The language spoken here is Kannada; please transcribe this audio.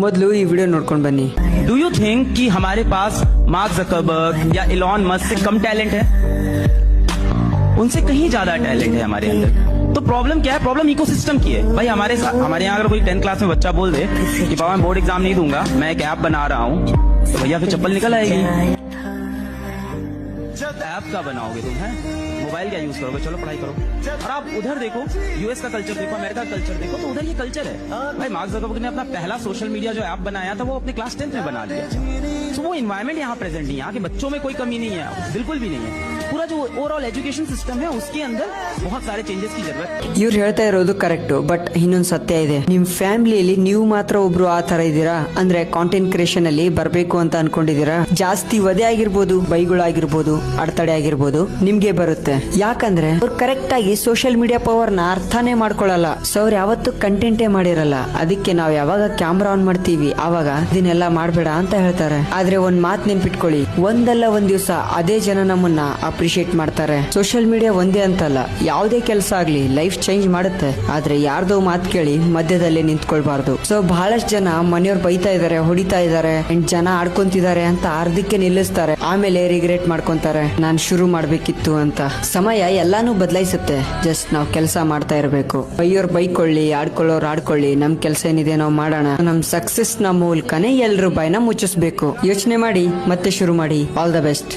ಮೊದಲು ಈ ವಿಡಿಯೋ ನೋಡ್ಕೊಂಡು ಬನ್ನಿ. डू यू थिंक कि हमारे पास मार्क जकरबर्ग या इलॉन मस्क से कम टैलेंट है? उनसे कहीं ज्यादा टैलेंट है हमारे अंदर. तो प्रॉब्लम क्या है? प्रॉब्लम इकोसिस्टम की है भाई. हमारे यहाँ अगर कोई 10th क्लास में बच्चा बोल दे कि पापा मैं बोर्ड एग्जाम नहीं दूंगा, मैं एक ऐप बना रहा हूँ, तो भैया फिर चप्पल निकल आएगी. ऐप का बनाओगे तुम, है मोबाइल क्या यूज करोगे? चलो पढ़ाई करो. और आप उधर देखो, यूएस का कल्चर देखो, अमेरिका का कल्चर देखो, तो उधर ये कल्चर है भाई. मार्क जकरबर्ग ने अपना पहला सोशल मीडिया जो ऐप बनाया था वो अपने क्लास 10th में बना लिया. तो वो इन्वायरमेंट यहाँ प्रेजेंट नहीं है. यहाँ के बच्चों में कोई कमी नहीं है, बिल्कुल भी नहीं है. पूरा जो ओवरऑल एजुकेशन सिस्टम है उसके अंदर बहुत सारे चेंजेस की जरूरत है. ಇವ್ರು ಹೇಳ್ತಾ ಇರೋದು ಕರೆಕ್ಟ್, ಬಟ್ ಇನ್ನೊಂದು ಸತ್ಯ ಇದೆ. ನಿಮ್ ಫ್ಯಾಮಿಲಿಯಲ್ಲಿ ನೀವು ಮಾತ್ರ ಒಬ್ರು ಆ ತರ ಇದ್ದೀರಾ ಅಂದ್ರೆ ಕಾಂಟೆಂಟ್ ಕ್ರಿಯೇಷನ್ ಅಲ್ಲಿ ಬರ್ಬೇಕು ಅಂತ ಅನ್ಕೊಂಡಿದೀರಾ, ಜಾಸ್ತಿ ವಧೆ ಆಗಿರ್ಬೋದು, ಬೈಗಳಾಗಿರ್ಬೋದು, ಅಡೆತಡೆ ಆಗಿರ್ಬೋದು ನಿಮ್ಗೆ ಬರುತ್ತೆ. ಯಾಕಂದ್ರೆ ಅವ್ರು ಕರೆಕ್ಟ್ ಆಗಿ ಸೋಷಿಯಲ್ ಮೀಡಿಯಾ ಪವರ್ ನ ಅರ್ಥನೇ ಮಾಡ್ಕೊಳಲ್ಲ. ಸೊ ಅವ್ರು ಯಾವತ್ತು ಕಂಟೆಂಟೇ ಮಾಡಿರಲ್ಲ. ಅದಕ್ಕೆ ನಾವ್ ಯಾವಾಗ ಕ್ಯಾಮ್ರಾ ಆನ್ ಮಾಡ್ತೀವಿ ಆವಾಗ ಇದನ್ನೆಲ್ಲ ಮಾಡ್ಬೇಡ ಅಂತ ಹೇಳ್ತಾರೆ. ಆದ್ರೆ ಒಂದ್ ಮಾತ್ ನೆನ್ಪಿಟ್ಕೊಳ್ಳಿ, ಒಂದಲ್ಲ ಒಂದ್ ದಿವಸ ಅದೇ ಜನ ನಮ್ಮನ್ನ ಅಪ್ರಿಶಿಯೇಟ್ ಮಾಡ್ತಾರೆ. ಸೋಷಿಯಲ್ ಮೀಡಿಯಾ ಒಂದೇ ಅಂತಲ್ಲ, ಯಾವುದೇ ಕೆಲಸ ಆಗ್ಲಿ ಲೈಫ್ ಚೇಂಜ್ ಮಾಡುತ್ತೆ. ಆದ್ರೆ ಯಾರ್ದೋ ಮಾತ್ ಕೇಳಿ ಮಧ್ಯದಲ್ಲೇ ನಿಂತ್ಕೊಳ್ಬಾರ್ದು. ಸೊ ಬಹಳಷ್ಟು ಜನ ಮನೆಯವ್ರು ಬೈತಾ ಇದಾರೆ, ಹೊಡಿತಾ ಇದಾರೆ, ಜನ ಆಡ್ಕೊಂತಿದ್ದಾರೆ ಅಂತ ಅರ್ಧಕ್ಕೆ ನಿಲ್ಲಿಸ್ತಾರೆ. ಆಮೇಲೆ ರಿಗ್ರೆಟ್ ಮಾಡ್ಕೊಂತಾರೆ, ನಾನ್ ಶುರು ಮಾಡ್ಬೇಕಿತ್ತು ಅಂತ. ಸಮಯ ಎಲ್ಲಾನು ಬದಲಾಯಿಸುತ್ತೆ, ಜಸ್ಟ್ ನಾವ್ ಕೆಲಸ ಮಾಡ್ತಾ ಇರ್ಬೇಕು. ಬೈಯೋರ್ ಬೈಕೊಳ್ಳಿ, ಆಡ್ಕೊಳ್ಳೋರ್ ಆಡ್ಕೊಳ್ಳಿ, ನಮ್ ಕೆಲಸ ಏನಿದೆ ನಾವ್ ಮಾಡೋಣ. ನಮ್ ಸಕ್ಸಸ್ ನ ಮೂಲಕನೇ ಎಲ್ರು ಬಾಯ್ನ ಮುಚ್ಚಿಸ್ಬೇಕು. ಯೋಚನೆ ಮಾಡಿ ಮತ್ತೆ ಶುರು ಮಾಡಿ. All the best.